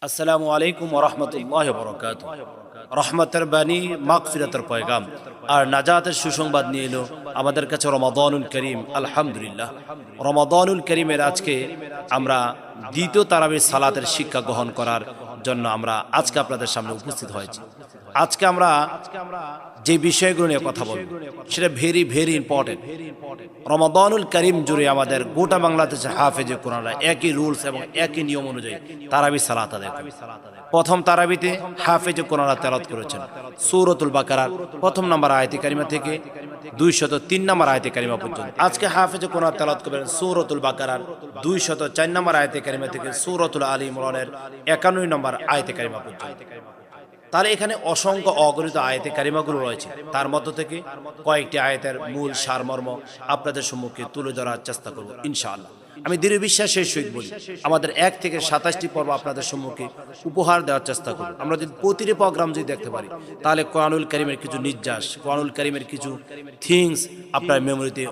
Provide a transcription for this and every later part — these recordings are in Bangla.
আসসালামু আলাইকুম ওয়া রাহমাতুল্লাহি ওয়া বারাকাতুহু। রহমতের বাণী, মাগফিরাতের পয়গাম আর নাজাতের সুসংবাদ নিয়ে এলো আমাদের কাছে রমাদানুল করিম। আলহামদুলিল্লাহ, রমাদানুল করিমের আজকে আমরা দ্বিতীয় তারাবির সালাতের শিক্ষা গ্রহণ করার জন্য আমরা আজকে আপনাদের সামনে উপস্থিত হয়েছি। আজকে আমরা যে বিষয়গুলো নিয়ে কথা বলব সেটা ভেরি ভেরি ইম্পর্টেন্ট। রমাদানুল করিম জুড়ে আমাদের গোটা বাংলাদেশে হাফেজে কোরআনরা একই রুলস এবং একই নিয়ম অনুযায়ী তারাবি সালাত আদায় করে। প্রথম তারাবিতে হাফেজে কোরআনরা তেলাওয়াত করেছেন সূরাতুল বাকারার প্রথম নম্বর আয়াতে কারিমা থেকে 203 নম্বর আয়াতে কারিমা পর্যন্ত। আজকে হাফেজে কোরআন তেলাওয়াত করবেন সূরাতুল বাকারার 204 নম্বর আয়াতে কারিমা থেকে সূরাতুল আলী ইমরানের 51 নম্বর আয়াতে কারিমা পর্যন্ত। তাহলে এখানে অসংখ্য অগণিত আয়াতে কারিমাগুলো রয়েছে, তার মধ্য থেকে কয়েকটি আয়াতের মূল সারমর্ম আপনাদের সম্মুখে তুলে ধরার চেষ্টা করব ইনশাআল্লাহ। আমি দৃঢ় বিশ্বাসের সহিত বলি, আমাদের 1 থেকে 27টি পর্ব আপনাদের সম্মুখে উপহার দেওয়ার চেষ্টা করব। আমরা যদি প্রতিটি প্রোগ্রাম যদি দেখতে পারি তাহলে কোরআনুল কারীমের কিছু নির্যাস, কোরআনুল কারীমের কিছু থিংস আপনার মেমোরিতে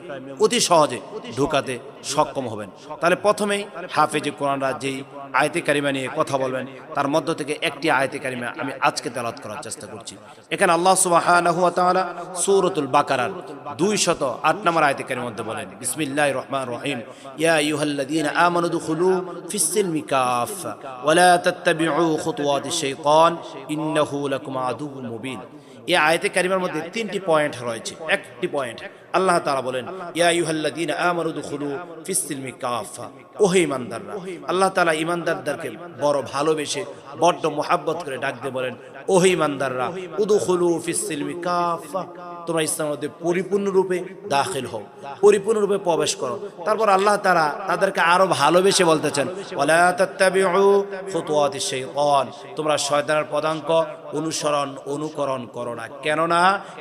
অতি সহজে ঢোকাতে সক্ষম হবেন। তাহলে প্রথমেই হাফেজে কোরআনরা যেই আয়াতে কারিমা নিয়ে কথা বলবেন তার মধ্য থেকে একটি আয়াতে কারিমা আমি আজকে তেলাওয়াত করার চেষ্টা করছি। এখানে আল্লাহ সুবহানাহু ওয়া তাআলা সূরাতুল বাকারার 208 নম্বর আয়াতে কারিমার মধ্যে বলেন, বিসমিল্লাহির রহমানির রহিম, ইয়া আইয়ুহাল্লাযীনা আমানু দুখুলু ফিস-সিলমি কাফা ওয়া লা তাত্তাবিউ খুতুওয়াতিশ শাইতান ইন্নাহু লাকুম আদুউম মুবিন। এই আয়াতে কারিমার মধ্যে 3টি পয়েন্ট রয়েছে। একটি পয়েন্ট আল্লাহ তাআলা বলেন, ইয়া আইয়ুহাল্লাযীনা আমানু দুখুলু ফিস-সিলমি কাফা, ওহে ঈমানদাররা। আল্লাহ তাআলা ঈমানদারদেরকে বড় ভালোবেসে বড় মোহাব্বত করে ডাক দিয়ে বলেন, ওহে ঈমানদাররা, উদখুলু ফিস-সিলমি কাফা, তোমরা ইসলামের মধ্যে পরিপূর্ণরূপে দাখিল হও, পরিপূর্ণরূপে প্রবেশ করো। তারপর আল্লাহ তাআলা তাদেরকে আরো ভালোবেসে বলতেছেন, ওয়ালা তাত্তাবিউ খুতুওয়াতিশ শাইতান, তোমরা শয়তানের পদাঙ্ক অনুকরণ করো না, কেননা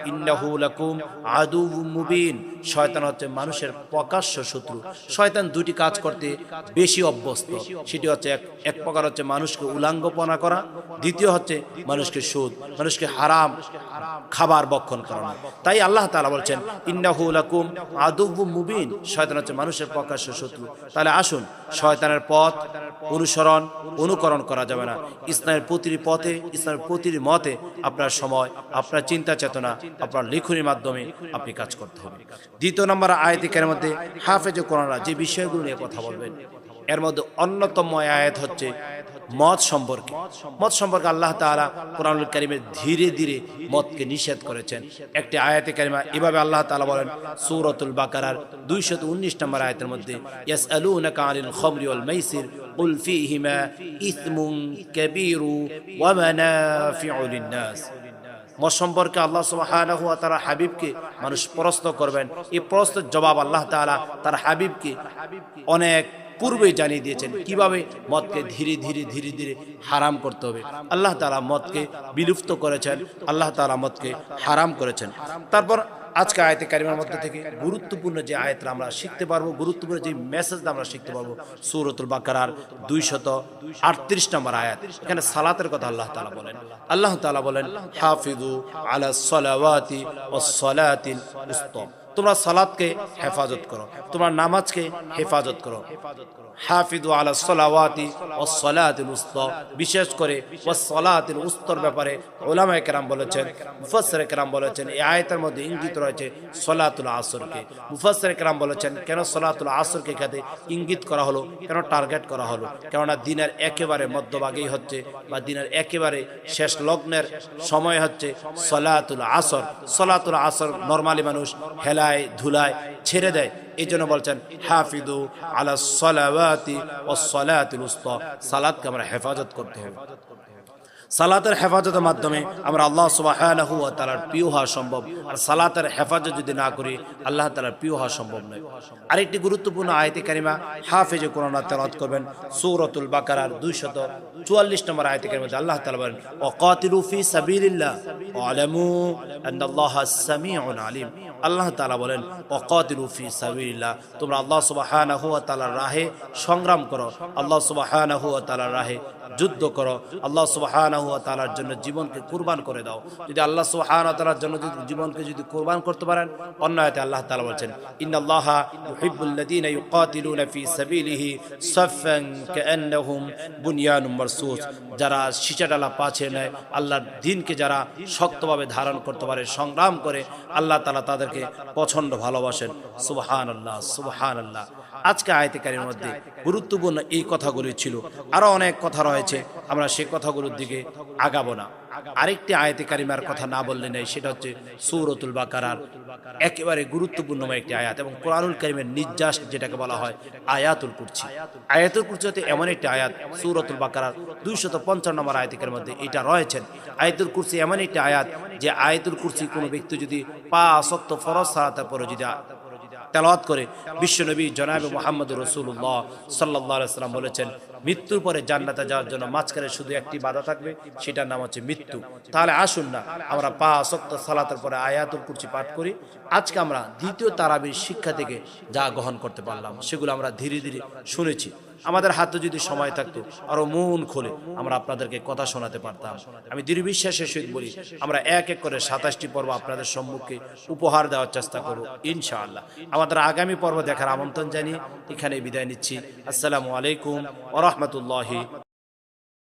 ইন্নাহু লাকুম আদুউম মুবিন, শয়তান হচ্ছে মানুষের প্রকাশ্য শত্রু। শয়তান দুটি কাজ করতে বেশি অভ্যস্ত, সেটি হচ্ছে এক প্রকার হচ্ছে মানুষকে উলাঙ্গপনা করা, দ্বিতীয় হচ্ছে মানুষকে সুদ, মানুষকে হারাম খাবার ভক্ষণ করানো। তাই আল্লাহ তাআলা বলছেন, ইন্নাহু লাকুম আদুউম মুবিন, শয়তান হচ্ছে মানুষের প্রকাশ্য শত্রু। তাহলে আসুন, শয়তানের পথ অনুকরণ করা যাবে না। ইসলামের প্রতিটি পথে, ইসলামের প্রতিটি মতে আপনার সময়, আপনার চিন্তা চেতনা, আপনার লেখনীর মাধ্যমে আপনি কাজ করতে হবে। দ্বিতীয় নম্বর আয়াতে কারিমার মধ্যে হাফেজে কোরআনরা যে বিষয়গুলো নিয়ে কথা বলবেন এর মধ্যে অন্যতম আয়াত হচ্ছে মদ সম্পর্কে। মদ সম্পর্কে আল্লাহ তাআলা কোরআনুল কারীমে ধীরে ধীরে মদকে নিষেধ করেছেন। একটি আয়াতে কারিমা এভাবে আল্লাহ তাআলা বলেন সূরাতুল বাকারার 219 নম্বর আয়াতের মধ্যে, ইয়াসআলুনাকা আনিল খামরি ওয়াল মাইসির কুল ফীহিমা ইসমুন কাবীরু ওয়া মানাফিউ লিন-নাস। মদ সম্পর্কে আল্লাহ সুবহানাহু ওয়া তাআলা হাবিবকে মানুষ প্রশ্ন করবেন, এই প্রশ্নের জবাব আল্লাহ তাআলা তার হাবিবকে অনেক পূর্বে জানিয়ে দিয়েছেন কিভাবে মদকে ধীরে ধীরে ধীরে ধীরে হারাম করতে হবে। আল্লাহ তাআলা মদকে বিলুপ্ত করেছেন, আল্লাহ তাআলা মদকে হারাম করেছেন। তারপর আজকে আয়াতে কারিমার মধ্যে থেকে গুরুত্বপূর্ণ যে আয়াতটা আমরা শিখতে পারবো, গুরুত্বপূর্ণ যে মেসেজটা আমরা শিখতে পারবো, সূরাতুল বাকারার 238 নম্বর আয়াত। এখানে সালাতের কথা আল্লাহ তাআলা বলেন। আল্লাহ তাআলা বলেন, হাফিজু আলাস সালাওয়াতি ওয়াস সালাতিল উসতা, তোমরা সালাতকে হেফাজত করো, তোমরা নামাজকে হেফাজত করো। হাফিজু আলাস সালাওয়াতি ওয়াস সালাতিল উসতা, বিশেষ করে ওয়াস সালাতিল উস্তার ব্যাপারে উলামায়ে কেরাম বলেছেন, মুফাসসিরে কেরাম বলেছেন এই আয়াতের মধ্যে ইঙ্গিত রয়েছে সালাতুল আসরকে। মুফাসসিরে কেরাম বলেছেন কেন সালাতুল আসরকে এখানে ইঙ্গিত করা হলো, কেন টার্গেট করা হলো, কেননা দিনের একেবারে মধ্যভাগেই হচ্ছে বা দিনের একেবারে শেষ লগ্নের সময় হচ্ছে সালাতুল আসর। সালাতুল আসর নরমালি মানুষ হেলায় ধুলায় ছেড়ে দেয়, এই জন্য বলছেন হাফিজু আলাস সালাওয়াতি ওয়াস সালাতিল উসতা, সালাতকে আমরা হেফাজত করতে হবে। সালাতের হেফাজতের মাধ্যমে আমরা আল্লাহ সুবহানাহু ওয়া তাআলার প্রিয় হওয়া সম্ভব, আর সালাতের হেফাজত যদি না করি আল্লাহ তাআলার প্রিয় হওয়া সম্ভব নয়। আরেকটি গুরুত্বপূর্ণ আয়াতে কারিমা হাফেজে কোরআন তেলাওয়াত করবেন সূরাতুল বাকারার 244 নম্বর আয়াতে কারিমার মধ্যে আল্লাহ তাআলা বলেন, ওয়াকাতিলু ফি সাবিলিল্লাহ ওয়ালামু আন্নাল্লাহা সামিউন আলিম। আল্লাহ তাআলা বলেন, ওয়াকাতিলু ফি সাবিলিল্লাহ, তোমরা আল্লাহ সুবহানাহু ওয়া তাআলার রাহে সংগ্রাম করো, আল্লাহ সুবহানাহু ওয়া তাআলার রাহে যুদ্ধ করো, আল্লাহ সুবহানাহু ওয়া তাআলার জন্য জীবনকে কুরবান করে দাও। যদি আল্লাহ সুবহানাহু ওয়া তাআলার জন্য যদি জীবনকে যদি কুরবান করতে পারেন, অন্য আয়াতে আল্লাহ তাআলা বলেন ইন্নাল্লাহা ইউহিব্বুল্লাযীনা ইউকাতিলুনা ফী সাবিলিহি সাফফান কাআন্নাহুম বুনয়ানুম মারসুস। যারা শিচাডালা পাছে নেয়, আল্লাহর দ্বীনকে যারা শক্তভাবে ধারণ করতে পারে, সংগ্রাম করে, আল্লাহ তাআলা তাদেরকে প্রচন্ড ভালোবাসেন। সুবহানাল্লাহ, সুবহানাল্লাহ। আজকে আয়াতে কারিমের মধ্যে গুরুত্বপূর্ণ এই কথাগুলি ছিল। আরো অনেক কথা রয়েছে, আমরা সেই কথাগুলোর দিকে আগাবো না। আরেকটি আয়াতে কারিমার কথা না বললে নেই, সেটা হচ্ছে সূরাতুল বাকারার একেবারে গুরুত্বপূর্ণ একটি আয়াত এবং কোরআনুল কারীমের নির্যাস যেটাকে বলা হয় আয়াতুল কুরসি। আয়াতুল কুরসি হতে এমন একটি আয়াত, সূরাতুল বাকারার 255 নম্বর আয়াতের মধ্যে এটা রয়েছেন। আয়াতুল কুরসি এমন একটি আয়াত যে আয়াতুল কুরসি কোনো ব্যক্তি যদি 5 ওয়াক্ত ফরজ সালাতের পরে যদি তেলাওয়াত করে, বিশ্বনবী জনাবে মুহাম্মদ রাসূলুল্লাহ সাল্লাল্লাহু আলাইহি ওয়াসাল্লাম বলেছেন, মৃত্যুর পরে জান্নাতে যাওয়ার জন্য মাঝখানে শুধু একটি বাধা থাকবে, সেটার নাম হচ্ছে মৃত্যু। তাহলে আসুন না আমরা 5 ওয়াক্ত সালাতের পরে আয়াতুল কুরসি পাঠ করি। আজকে আমরা দ্বিতীয় তারাবির শিক্ষা থেকে যা গ্রহণ করতে পারলাম সেগুলো আমরা ধীরে ধীরে শুনেছি। আমাদের হাতে যদি সময় থাকতো আরো মন খুলে আমরা আপনাদেরকে কথা শোনাতে পারতাম। আমি দৃঢ় বিশ্বাসের সহিত বলি, আমরা এক এক করে 27টি পর্ব আপনাদের সম্মুখে উপহার দেওয়ার চেষ্টা করব ইনশাআল্লাহ। আমাদের আগামী পর্ব দেখার আমন্ত্রণ জানিয়ে এখানে বিদায় নিচ্ছি। আসসালামু আলাইকুম ওয়া রাহমাতুল্লাহি।